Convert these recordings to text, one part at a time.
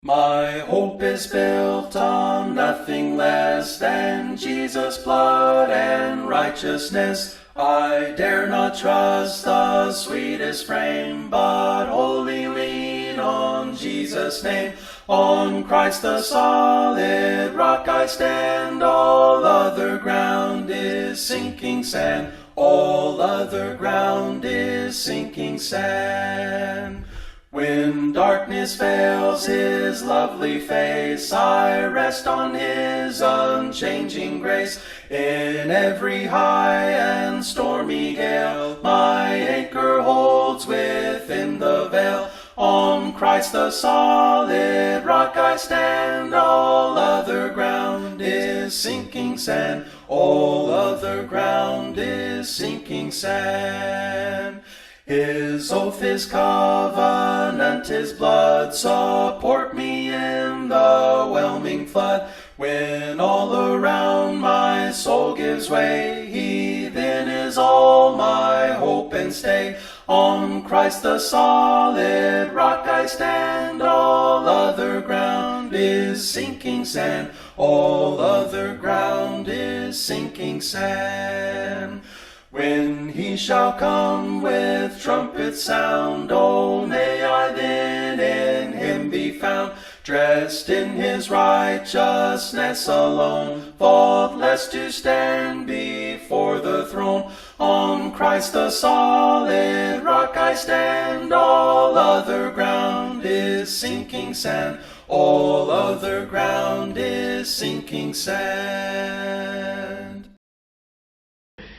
My hope is built on nothing less than Jesus' blood and righteousness. I dare not trust the sweetest frame, but wholly lean on Jesus' name. On Christ the solid rock I stand, all other ground is sinking sand. All other ground is sinking sand. When darkness veils his lovely face, I rest on his unchanging grace. In every high and stormy gale, my anchor holds within the veil. On Christ the solid rock I stand, all other ground is sinking sand. All other ground is sinking sand. His oath, his covenant, his blood support me in the whelming flood. When all around my soul gives way, he then is all my hope and stay. On Christ the solid rock I stand, all other ground is sinking sand. All other ground is sinking sand. When he shall come with trumpet sound, oh, may I then in him be found, dressed in his righteousness alone, faultless to stand before the throne. On Christ the solid rock I stand, all other ground is sinking sand. All other ground is sinking sand.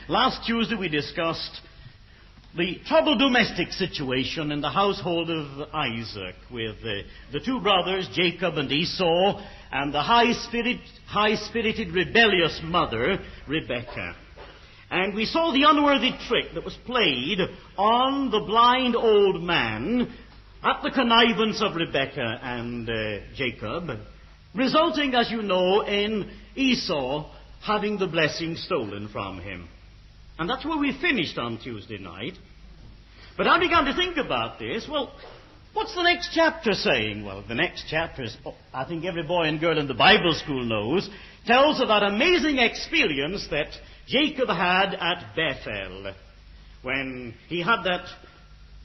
Last Tuesday we discussed the troubled domestic situation in the household of Isaac with the two brothers, Jacob and Esau, and the high-spirited, rebellious mother, Rebekah. And we saw the unworthy trick that was played on the blind old man at the connivance of Rebekah and Jacob, resulting, as you know, in Esau having the blessing stolen from him. And that's where we finished on Tuesday night. But I began to think about this. Well, what's the next chapter saying? Well, the next chapter is, I think every boy and girl in the Bible school knows, tells of that amazing experience that Jacob had at Bethel, when he had that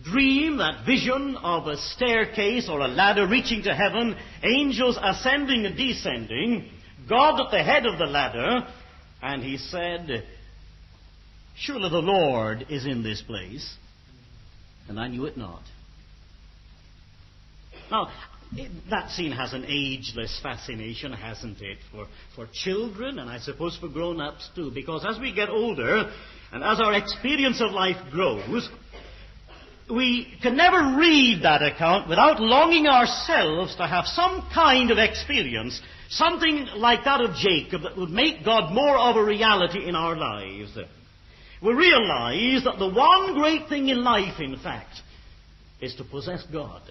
dream, that vision of a staircase or a ladder reaching to heaven, angels ascending and descending, God at the head of the ladder, and he said, "Surely the Lord is in this place." And I knew it not. Now, that scene has an ageless fascination, hasn't it, for children and I suppose for grown-ups too, because as we get older and as our experience of life grows, we can never read that account without longing ourselves to have some kind of experience, something like that of Jacob that would make God more of a reality in our lives. We realize that the one great thing in life, in fact, is to possess God.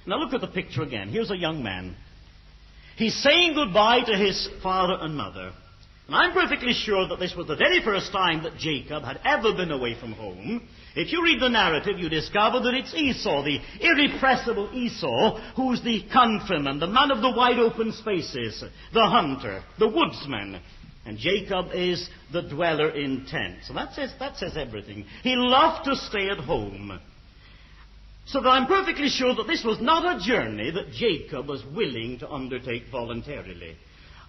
Now look at the picture again. Here's a young man. He's saying goodbye to his father and mother. And I'm perfectly sure that this was the very first time that Jacob had ever been away from home. If you read the narrative, you discover that it's Esau, the irrepressible Esau, who's the countryman, the man of the wide open spaces, the hunter, the woodsman. And Jacob is the dweller in tents. And that says everything. He loved to stay at home. So that I'm perfectly sure that this was not a journey that Jacob was willing to undertake voluntarily.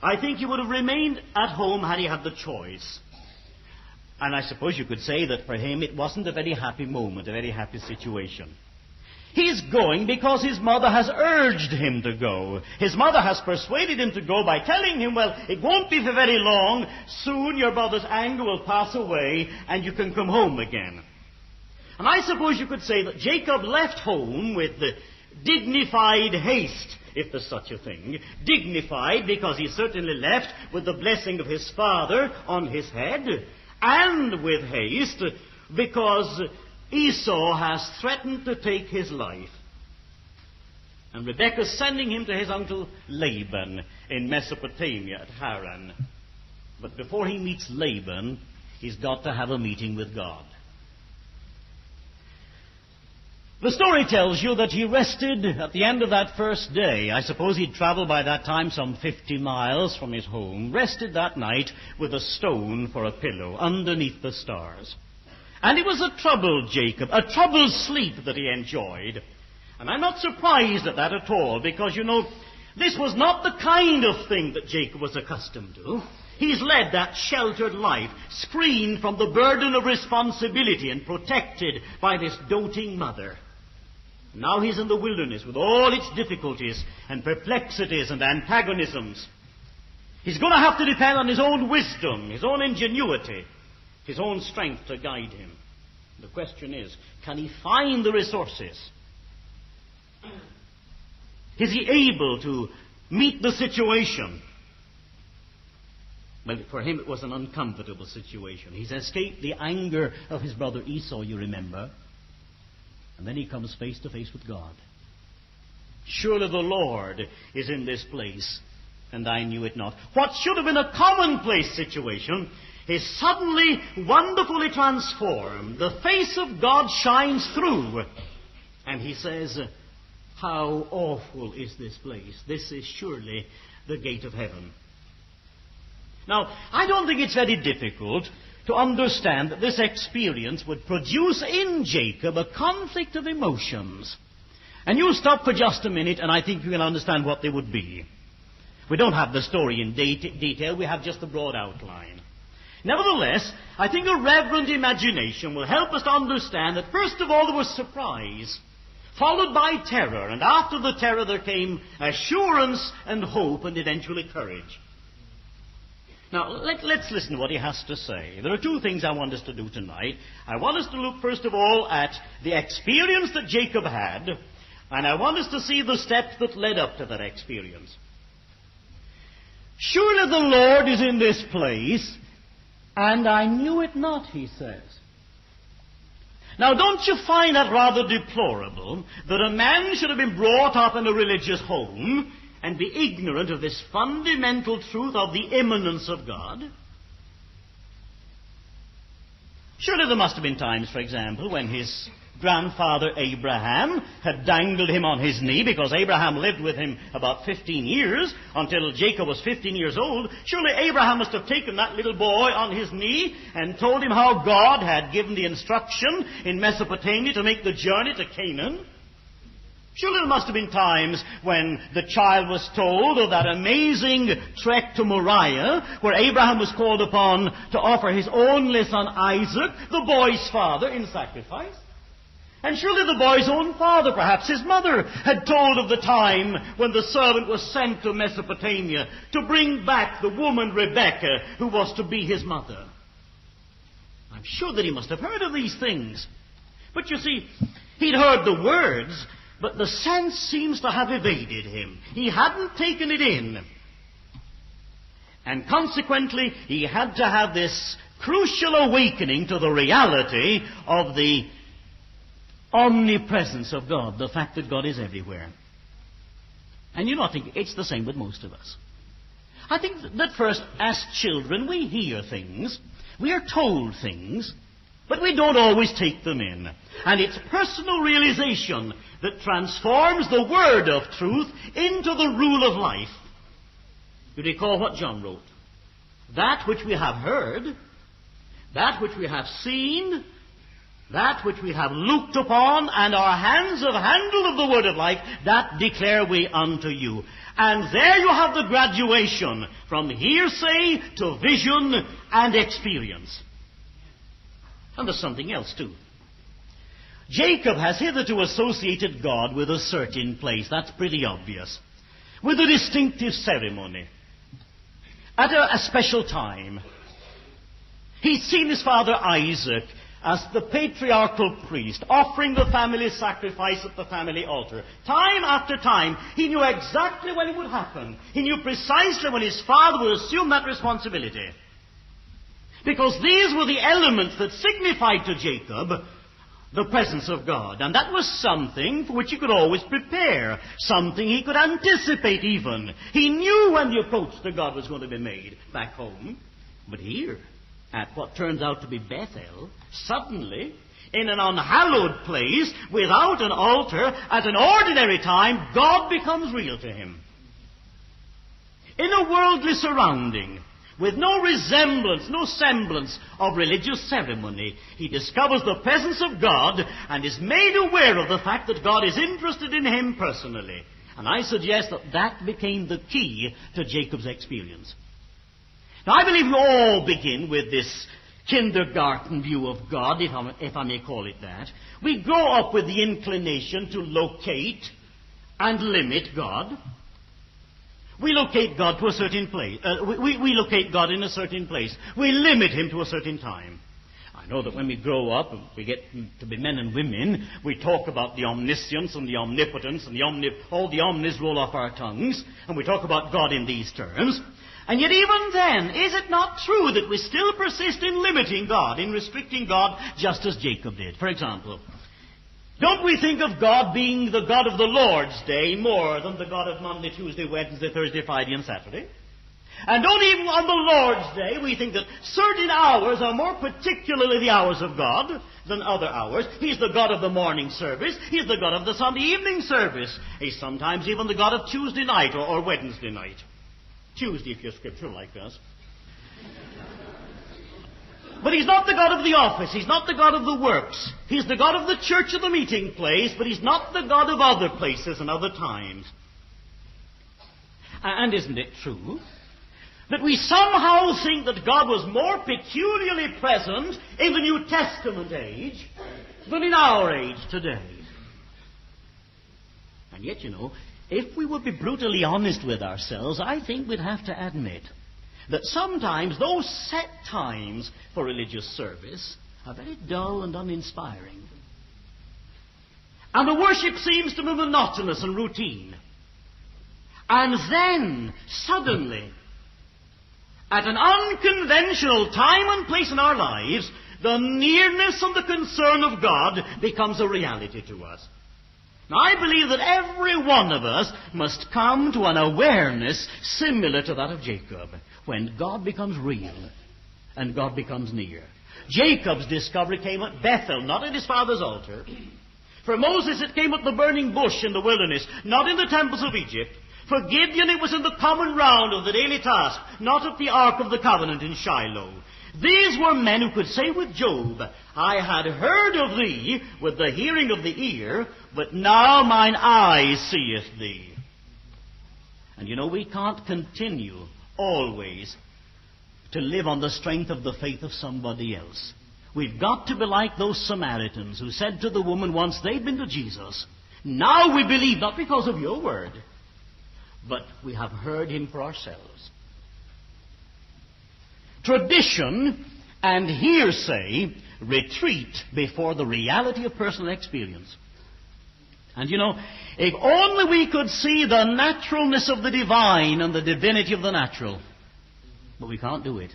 I think he would have remained at home had he had the choice. And I suppose you could say that for him it wasn't a very happy moment, a very happy situation. He's going because his mother has urged him to go. His mother has persuaded him to go by telling him, well, it won't be for very long. Soon your brother's anger will pass away and you can come home again. And I suppose you could say that Jacob left home with dignified haste, if there's such a thing. Dignified because he certainly left with the blessing of his father on his head, and with haste because Esau has threatened to take his life. And Rebekah's sending him to his uncle Laban in Mesopotamia at Haran. But before he meets Laban, he's got to have a meeting with God. The story tells you that he rested at the end of that first day. I suppose he'd traveled by that time some 50 miles from his home, rested that night with a stone for a pillow underneath the stars. And it was a troubled Jacob, a troubled sleep that he enjoyed. And I'm not surprised at that at all, because, you know, this was not the kind of thing that Jacob was accustomed to. He's led that sheltered life, screened from the burden of responsibility and protected by this doting mother. Now he's in the wilderness with all its difficulties and perplexities and antagonisms. He's going to have to depend on his own wisdom, his own ingenuity, his own strength to guide him. The question is, can he find the resources? Is he able to meet the situation? Well, for him it was an uncomfortable situation. He's escaped the anger of his brother Esau, you remember. And then he comes face to face with God. Surely the Lord is in this place, and I knew it not. What should have been a commonplace situation is suddenly wonderfully transformed. The face of God shines through. And he says, how awful is this place? This is surely the gate of heaven. Now, I don't think it's very difficult to understand that this experience would produce in Jacob a conflict of emotions. And you stop for just a minute, and I think you can understand what they would be. We don't have the story in detail, we have just the broad outline. Nevertheless, I think a reverent imagination will help us to understand that first of all there was surprise, followed by terror, and after the terror there came assurance and hope and eventually courage. Now, let's listen to what he has to say. There are two things I want us to do tonight. I want us to look, first of all, at the experience that Jacob had, and I want us to see the steps that led up to that experience. Surely the Lord is in this place, and I knew it not, he says. Now, don't you find that rather deplorable, that a man should have been brought up in a religious home and be ignorant of this fundamental truth of the immanence of God? Surely there must have been times, for example, when his grandfather Abraham had dangled him on his knee, because Abraham lived with him about 15 years, until Jacob was 15 years old. Surely Abraham must have taken that little boy on his knee and told him how God had given the instruction in Mesopotamia to make the journey to Canaan. Surely there must have been times when the child was told of that amazing trek to Moriah, where Abraham was called upon to offer his only son Isaac, the boy's father, in sacrifice. And surely the boy's own father, perhaps his mother, had told of the time when the servant was sent to Mesopotamia to bring back the woman Rebekah, who was to be his mother. I'm sure that he must have heard of these things. But you see, he'd heard the words, but the sense seems to have evaded him. He hadn't taken it in. And consequently, he had to have this crucial awakening to the reality of the omnipresence of God, the fact that God is everywhere. And you know, I think it's the same with most of us. I think that first, as children, we hear things, we are told things, but we don't always take them in. And it's personal realization that transforms the word of truth into the rule of life. You recall what John wrote? That which we have heard, that which we have seen, that which we have looked upon, and our hands have handled of the word of life, that declare we unto you. And there you have the graduation from hearsay to vision and experience. And there's something else too. Jacob has hitherto associated God with a certain place. That's pretty obvious. With a distinctive ceremony. At a special time. He'd seen his father Isaac as the patriarchal priest, offering the family sacrifice at the family altar. Time after time, he knew exactly when it would happen. He knew precisely when his father would assume that responsibility. Because these were the elements that signified to Jacob the presence of God. And that was something for which he could always prepare, something he could anticipate even. He knew when the approach to God was going to be made back home. But here, at what turns out to be Bethel, suddenly in an unhallowed place, without an altar, at an ordinary time, God becomes real to him. In a worldly surrounding, with no resemblance, no semblance of religious ceremony, he discovers the presence of God and is made aware of the fact that God is interested in him personally. And I suggest that that became the key to Jacob's experience. Now, I believe we all begin with this kindergarten view of God, if I may call it that. We grow up with the inclination to locate and limit God. We locate God to a certain place. We locate God in a certain place. We limit him to a certain time. I know that when we grow up, we get to be men and women, we talk about the omniscience and the omnipotence and all the omnis roll off our tongues, and we talk about God in these terms. And yet even then, is it not true that we still persist in limiting God, in restricting God, just as Jacob did? For example, don't we think of God being the God of the Lord's Day more than the God of Monday, Tuesday, Wednesday, Thursday, Friday, and Saturday? And don't even on the Lord's Day we think that certain hours are more particularly the hours of God than other hours. He's the God of the morning service. He's the God of the Sunday evening service. He's sometimes even the God of Tuesday night or Wednesday night. Tuesday if you're scriptural like us. But he's not the God of the office. He's not the God of the works. He's the God of the church or the meeting place, but he's not the God of other places and other times. And isn't it true that we somehow think that God was more peculiarly present in the New Testament age than in our age today? And yet, if we would be brutally honest with ourselves, I think we'd have to admit that sometimes those set times for religious service are very dull and uninspiring. And the worship seems to be monotonous and routine. And then, suddenly, at an unconventional time and place in our lives, the nearness and the concern of God becomes a reality to us. Now, I believe that every one of us must come to an awareness similar to that of Jacob, when God becomes real and God becomes near. Jacob's discovery came at Bethel, not at his father's altar. For Moses, it came at the burning bush in the wilderness, not in the temples of Egypt. For Gideon, it was in the common round of the daily task, not at the Ark of the Covenant in Shiloh. These were men who could say with Job, I had heard of thee with the hearing of the ear, but now mine eye seeth thee. And we can't continue always to live on the strength of the faith of somebody else. We've got to be like those Samaritans who said to the woman once they'd been to Jesus, now we believe, not because of your word, but we have heard him for ourselves. Tradition and hearsay retreat before the reality of personal experience. And if only we could see the naturalness of the divine and the divinity of the natural. But we can't do it.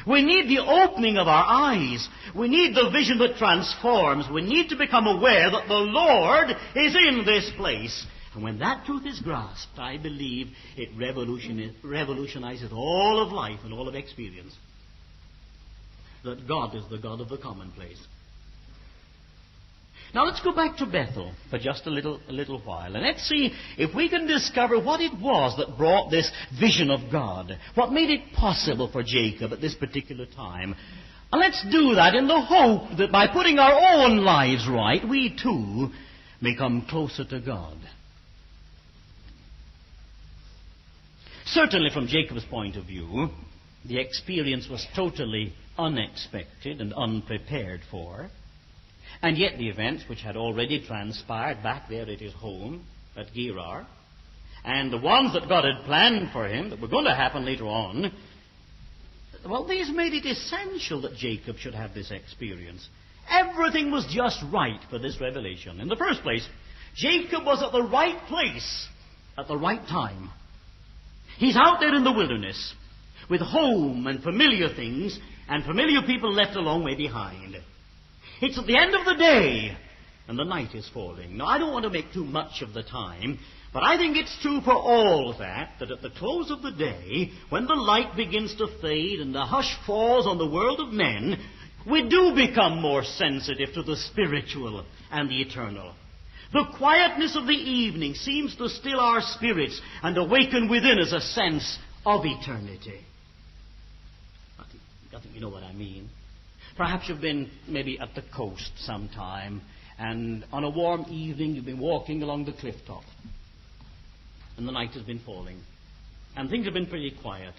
We need the opening of our eyes. We need the vision that transforms. We need to become aware that the Lord is in this place. And when that truth is grasped, I believe it revolutionizes all of life and all of experience. That God is the God of the commonplace. Now let's go back to Bethel for just a little while, and let's see if we can discover what it was that brought this vision of God, what made it possible for Jacob at this particular time. And let's do that in the hope that by putting our own lives right, we too may come closer to God. Certainly from Jacob's point of view, the experience was totally unexpected and unprepared for. And yet the events which had already transpired back there at his home at Gerar, and the ones that God had planned for him that were going to happen later on, well, these made it essential that Jacob should have this experience. Everything was just right for this revelation. In the first place, Jacob was at the right place at the right time. He's out there in the wilderness with home and familiar things and familiar people left a long way behind. It's at the end of the day and the night is falling. Now, I don't want to make too much of the time, but I think it's true for all that at the close of the day, when the light begins to fade and the hush falls on the world of men, We do become more sensitive to the spiritual and the eternal. The quietness of the evening seems to still our spirits and awaken within us a sense of eternity. I think you know what I mean. Perhaps you've been maybe at the coast sometime, and on a warm evening you've been walking along the cliff top, and the night has been falling, and things have been pretty quiet.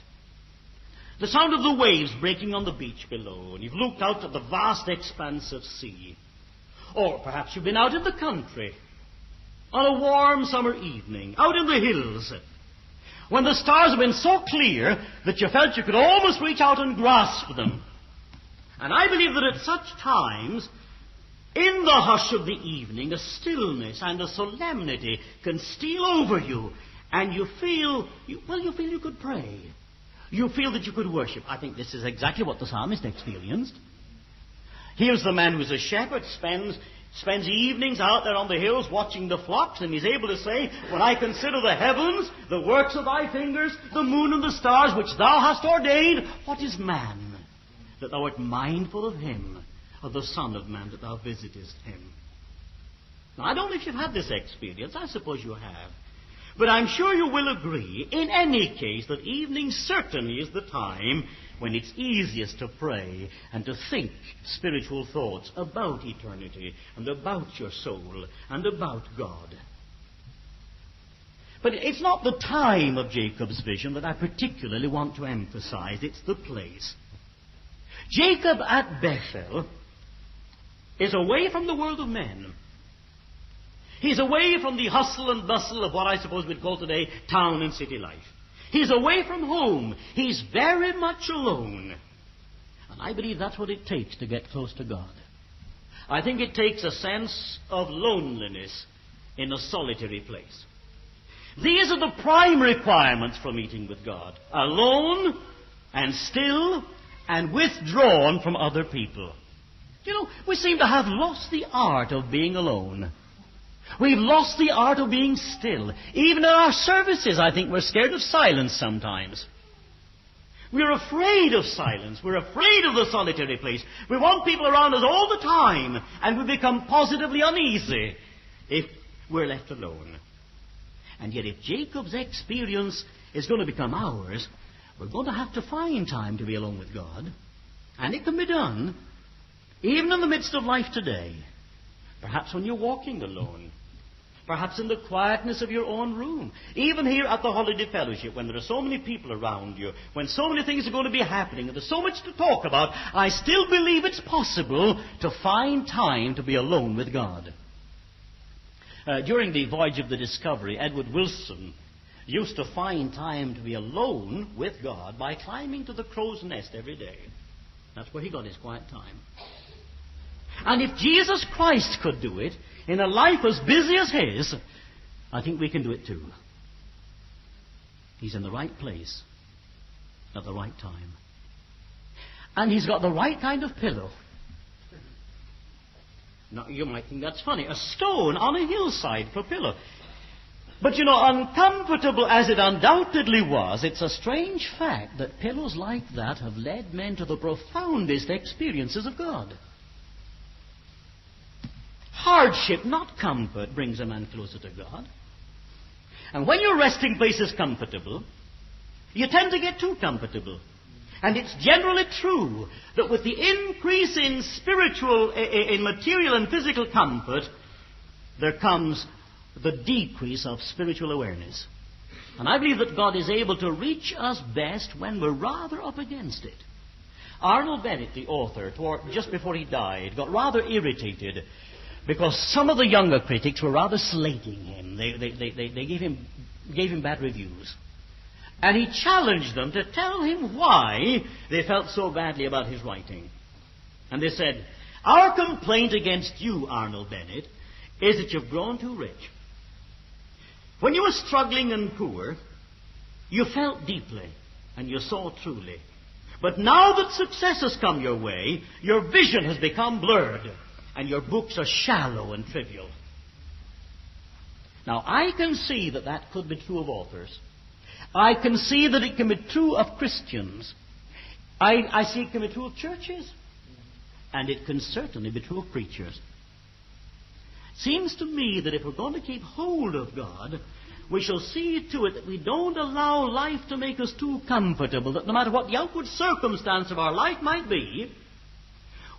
The sound of the waves breaking on the beach below, and you've looked out at the vast expanse of sea. Or perhaps you've been out in the country on a warm summer evening, out in the hills, when the stars have been so clear that you felt you could almost reach out and grasp them. And I believe that at such times, in the hush of the evening, a stillness and a solemnity can steal over you, and you feel you could pray. You feel that you could worship. I think this is exactly what the psalmist experienced. Here's the man who's a shepherd, spends evenings out there on the hills watching the flocks, and he's able to say, when I consider the heavens, the works of thy fingers, the moon and the stars which thou hast ordained, what is man, that thou art mindful of him, of the Son of Man, that thou visitest him? Now, I don't know if you've had this experience. I suppose you have. But I'm sure you will agree, in any case, that evening certainly is the time when it's easiest to pray and to think spiritual thoughts about eternity and about your soul and about God. But it's not the time of Jacob's vision that I particularly want to emphasize. It's the place. Jacob at Bethel is away from the world of men. He's away from the hustle and bustle of what I suppose we'd call today town and city life. He's away from home. He's very much alone. And I believe that's what it takes to get close to God. I think it takes a sense of loneliness in a solitary place. These are the prime requirements for meeting with God. Alone and still and withdrawn from other people. You know, we seem to have lost the art of being alone. We've lost the art of being still. Even in our services, I think we're scared of silence sometimes. We're afraid of silence. We're afraid of the solitary place. We want people around us all the time, and we become positively uneasy if we're left alone. And yet if Jacob's experience is going to become ours, we're going to have to find time to be alone with God. And it can be done, even in the midst of life today. Perhaps when you're walking alone. Perhaps in the quietness of your own room. Even here at the Holiday Fellowship, when there are so many people around you, when so many things are going to be happening, and there's so much to talk about, I still believe it's possible to find time to be alone with God. During the voyage of the Discovery, Edward Wilson used to find time to be alone with God by climbing to the crow's nest every day. That's where he got his quiet time. And if Jesus Christ could do it in a life as busy as his, I think we can do it too. He's in the right place at the right time. And he's got the right kind of pillow. Now, you might think that's funny. A stone on a hillside for pillow. But you know, uncomfortable as it undoubtedly was, it's a strange fact that pillows like that have led men to the profoundest experiences of God. Hardship, not comfort, brings a man closer to God. And when your resting place is comfortable, you tend to get too comfortable. And it's generally true that with the increase in spiritual, in material and physical comfort, there comes the decrease of spiritual awareness. And I believe that God is able to reach us best when we're rather up against it. Arnold Bennett, the author, just before he died, got rather irritated because some of the younger critics were rather slating him. They gave him bad reviews. And he challenged them to tell him why they felt so badly about his writing. And they said, "Our complaint against you, Arnold Bennett, is that you've grown too rich. When you were struggling and poor, you felt deeply and you saw truly. But now that success has come your way, your vision has become blurred and your books are shallow and trivial." Now, I can see that that could be true of authors. I can see that it can be true of Christians. I see it can be true of churches. And it can certainly be true of preachers. Seems to me that if we're going to keep hold of God, we shall see to it that we don't allow life to make us too comfortable, that no matter what the outward circumstance of our life might be,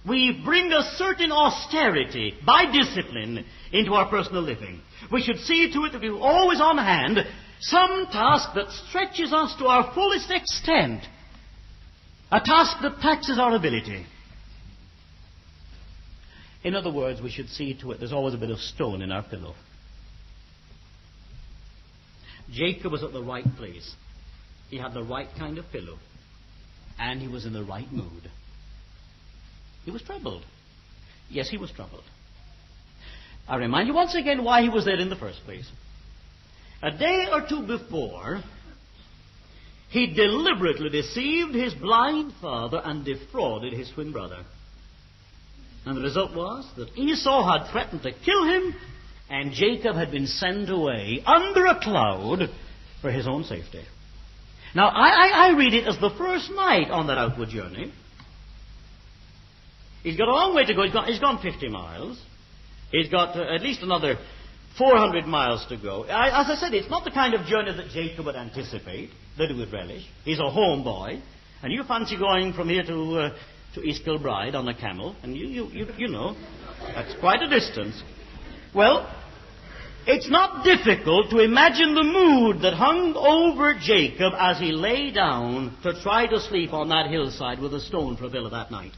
we bring a certain austerity by discipline into our personal living. We should see to it that we're always on hand some task that stretches us to our fullest extent, a task that taxes our ability. In other words, we should see to it there's always a bit of stone in our pillow. Jacob was at the right place. He had the right kind of pillow. And he was in the right mood. He was troubled. Yes, he was troubled. I remind you once again why he was there in the first place. A day or two before, he deliberately deceived his blind father and defrauded his twin brother. And the result was that Esau had threatened to kill him, and Jacob had been sent away under a cloud for his own safety. Now, I read it as the first night on that outward journey. He's got a long way to go. He's gone 50 miles. He's got at least another 400 miles to go. As I said, it's not the kind of journey that Jacob would anticipate, that he would relish. He's a home boy. And you fancy going from here to East Kilbride on a camel, and you know, that's quite a distance. Well, it's not difficult to imagine the mood that hung over Jacob as he lay down to try to sleep on that hillside with a stone for a pillow that night.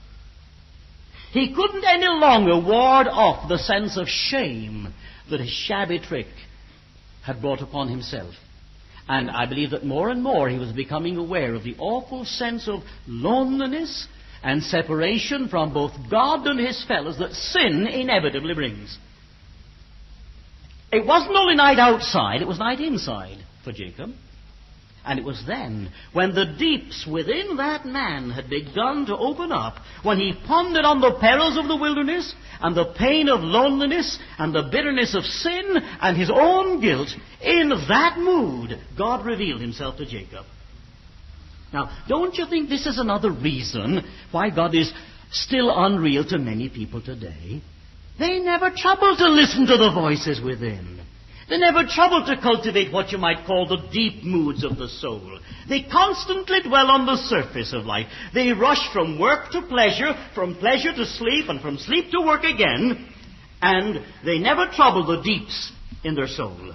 He couldn't any longer ward off the sense of shame that his shabby trick had brought upon himself. And I believe that more and more he was becoming aware of the awful sense of loneliness and separation from both God and his fellows that sin inevitably brings. It wasn't only night outside, it was night inside for Jacob. And it was then, when the deeps within that man had begun to open up, when he pondered on the perils of the wilderness, and the pain of loneliness, and the bitterness of sin, and his own guilt, in that mood, God revealed himself to Jacob. Now, don't you think this is another reason why God is still unreal to many people today? They never trouble to listen to the voices within. They never trouble to cultivate what you might call the deep moods of the soul. They constantly dwell on the surface of life. They rush from work to pleasure, from pleasure to sleep, and from sleep to work again, and they never trouble the deeps in their soul.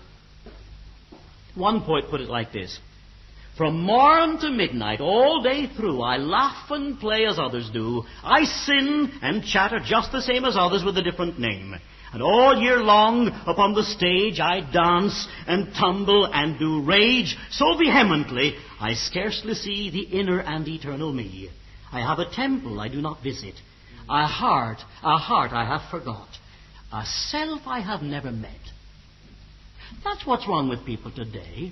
One poet put it like this: "From morn to midnight, all day through, I laugh and play as others do. I sin and chatter just the same as others with a different name. And all year long upon the stage I dance and tumble and do rage so vehemently I scarcely see the inner and eternal me. I have a temple I do not visit, a heart I have forgot, a self I have never met." That's what's wrong with people today.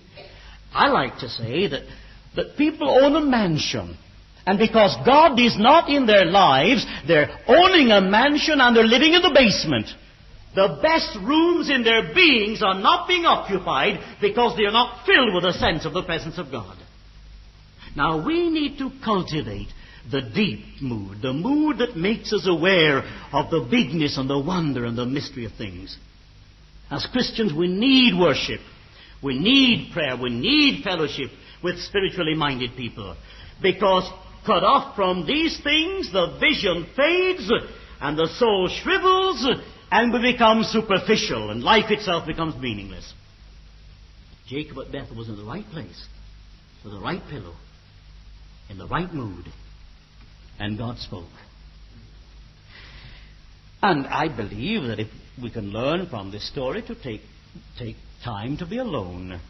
I like to say that people own a mansion, and because God is not in their lives, they're owning a mansion and they're living in the basement. The best rooms in their beings are not being occupied because they are not filled with a sense of the presence of God. Now, we need to cultivate the deep mood, the mood that makes us aware of the bigness and the wonder and the mystery of things. As Christians, we need worship. We need prayer. We need fellowship with spiritually minded people. Because cut off from these things, the vision fades and the soul shrivels and we become superficial and life itself becomes meaningless. Jacob at Bethel was in the right place, with the right pillow, in the right mood, and God spoke. And I believe that if we can learn from this story to take time to be alone,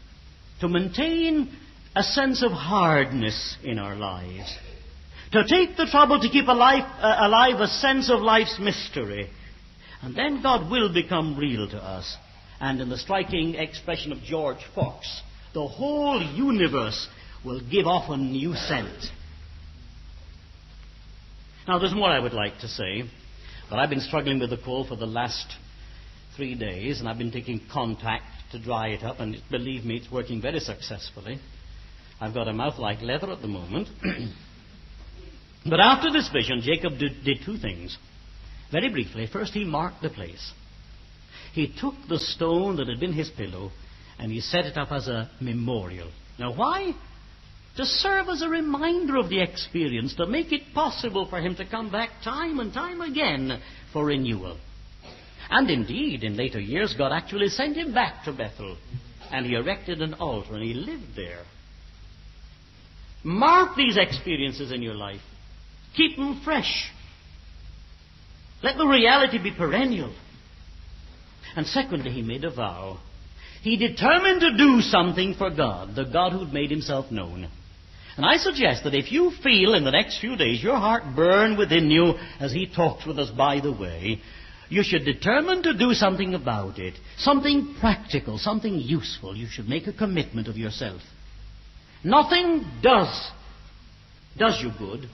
to maintain a sense of hardness in our lives, to take the trouble to keep alive a sense of life's mystery, and then God will become real to us. And in the striking expression of George Fox, the whole universe will give off a new scent. Now, there's more I would like to say, but I've been struggling with the cold for the last 3 days, and I've been taking contact to dry it up, and believe me, it's working very successfully. I've got a mouth like leather at the moment. But after this vision, Jacob did two things. Very briefly, first he marked the place. He took the stone that had been his pillow and he set it up as a memorial. Now why? To serve as a reminder of the experience, to make it possible for him to come back time and time again for renewal. And indeed, in later years, God actually sent him back to Bethel, and he erected an altar, and he lived there. Mark these experiences in your life. Keep them fresh. Let the reality be perennial. And secondly, he made a vow. He determined to do something for God, the God who'd made himself known. And I suggest that if you feel in the next few days your heart burn within you as he talks with us by the way, you should determine to do something about it. Something practical, something useful. You should make a commitment of yourself. Nothing does you good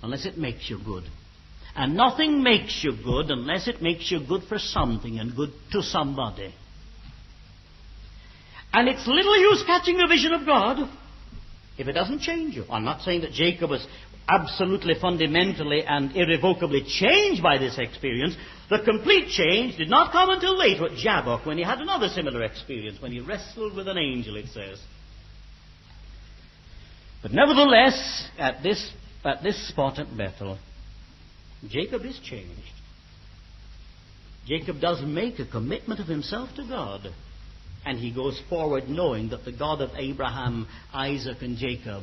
unless it makes you good. And nothing makes you good unless it makes you good for something and good to somebody. And it's little use catching a vision of God if it doesn't change you. I'm not saying that Jacob was absolutely, fundamentally, and irrevocably changed by this experience. The complete change did not come until later at Jabbok, when he had another similar experience, when he wrestled with an angel, it says. But nevertheless, at this spot at Bethel, Jacob is changed. Jacob does make a commitment of himself to God. And he goes forward knowing that the God of Abraham, Isaac, and Jacob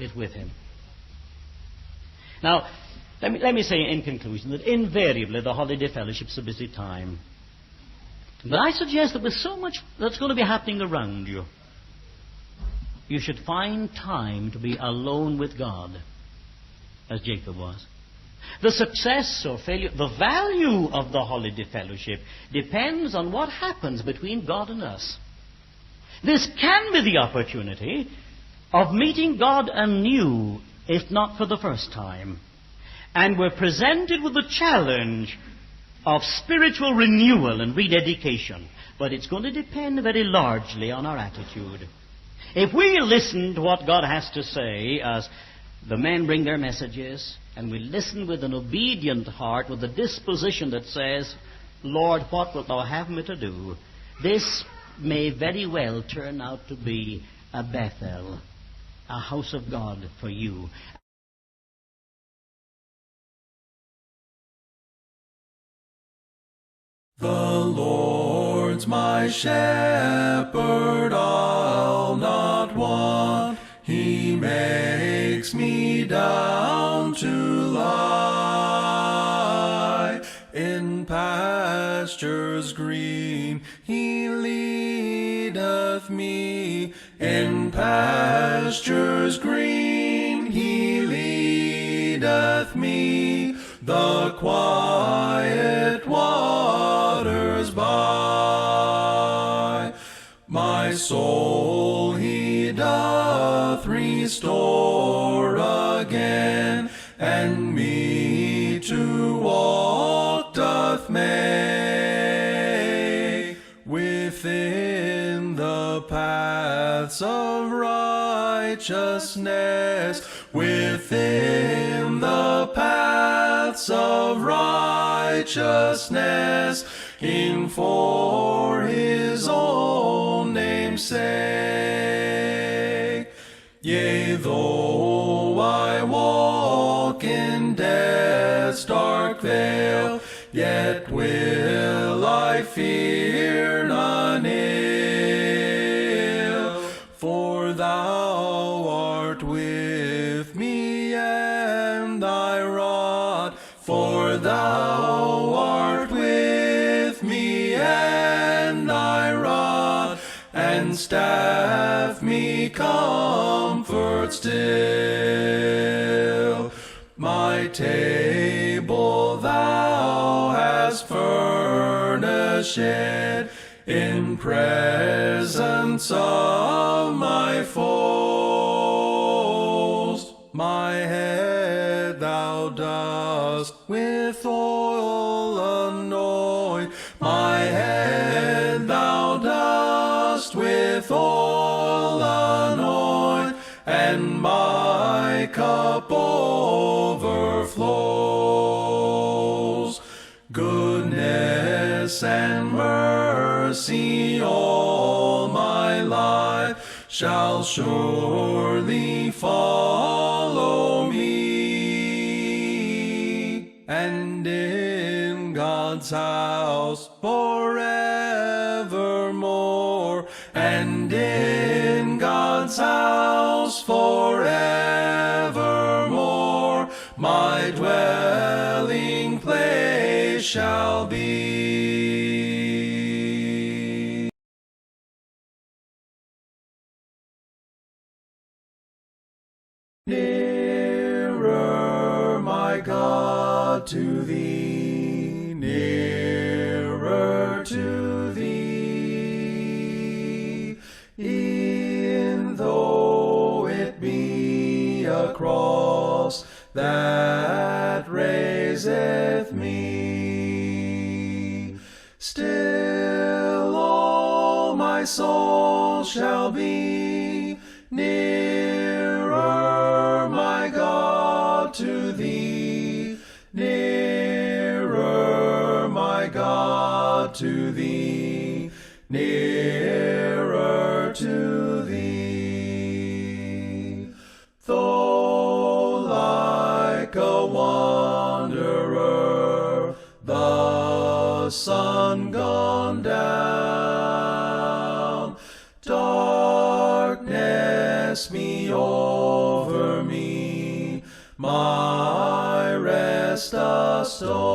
is with him. Now, let me say in conclusion that invariably the holiday fellowship's a busy time. But I suggest that with so much that's going to be happening around you, you should find time to be alone with God, as Jacob was. The success or failure, the value of the holiday fellowship depends on what happens between God and us. This can be the opportunity of meeting God anew, if not for the first time. And we're presented with the challenge of spiritual renewal and rededication. But it's going to depend very largely on our attitude. If we listen to what God has to say as the men bring their messages, and we listen with an obedient heart, with a disposition that says, Lord, what wilt thou have me to do? This may very well turn out to be a Bethel, a house of God for you. The Lord's my shepherd, I'll not want. He makes me down to lie in pastures green. He leadeth me in pastures green. He leadeth me the quiet waters by. My soul he doth restore again, and me to walk doth make within the paths of righteousness, within the paths of righteousness, in for his own name's sake. Yea, though I walk in death's dark vale, yet will I fear none ill, for thou art with me, and thy rod, for thou art with me, and thy rod and staff me comfort still. My table thou hast furnished in presence of my foes. My head thou dost with oil anoint, my head thou dost with oil anoint, and my my cup overflows. Goodness and mercy all my life shall surely follow me, and in God's house forevermore, and in God's house forevermore, my dwelling place shall be. Nearer, my God, to thee, nearer to thee, e'en though it be a cross that raiseth me, still all my soul shall be nearer, my God, to thee, nearer, my God, to thee, nearer to thee. Though like a wanderer, the sun gone down, darkness be over me, my rest a stone,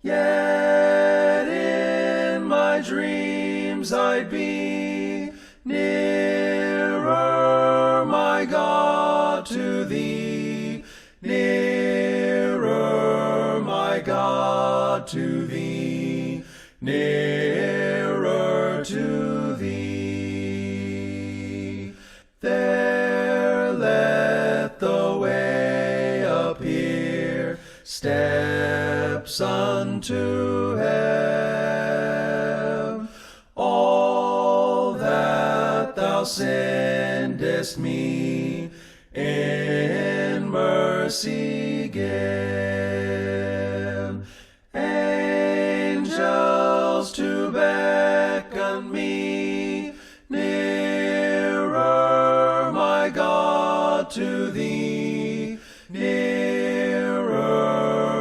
yet in my dreams I'd be nearer, my God, to thee, nearer, my God, to thee, nearer to thee. There let the way appear, steps unto heaven. All that thou sendest me in mercy give. Angels to beckon me nearer, my God, to thee, nearer,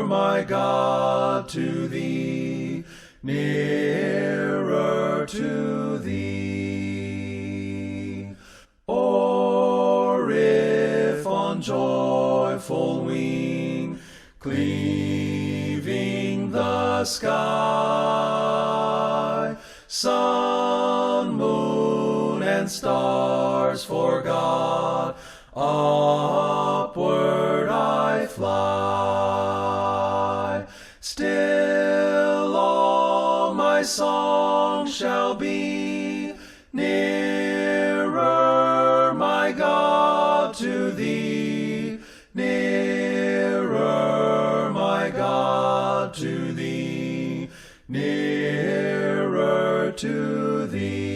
my God, to thee, nearer to thee. Or if on joyful wing, cleaving the sky, sun, moon, and stars forgot, upward I fly, still all my song shall be nearer, my God, to thee, nearer, my God, to thee, nearer to thee.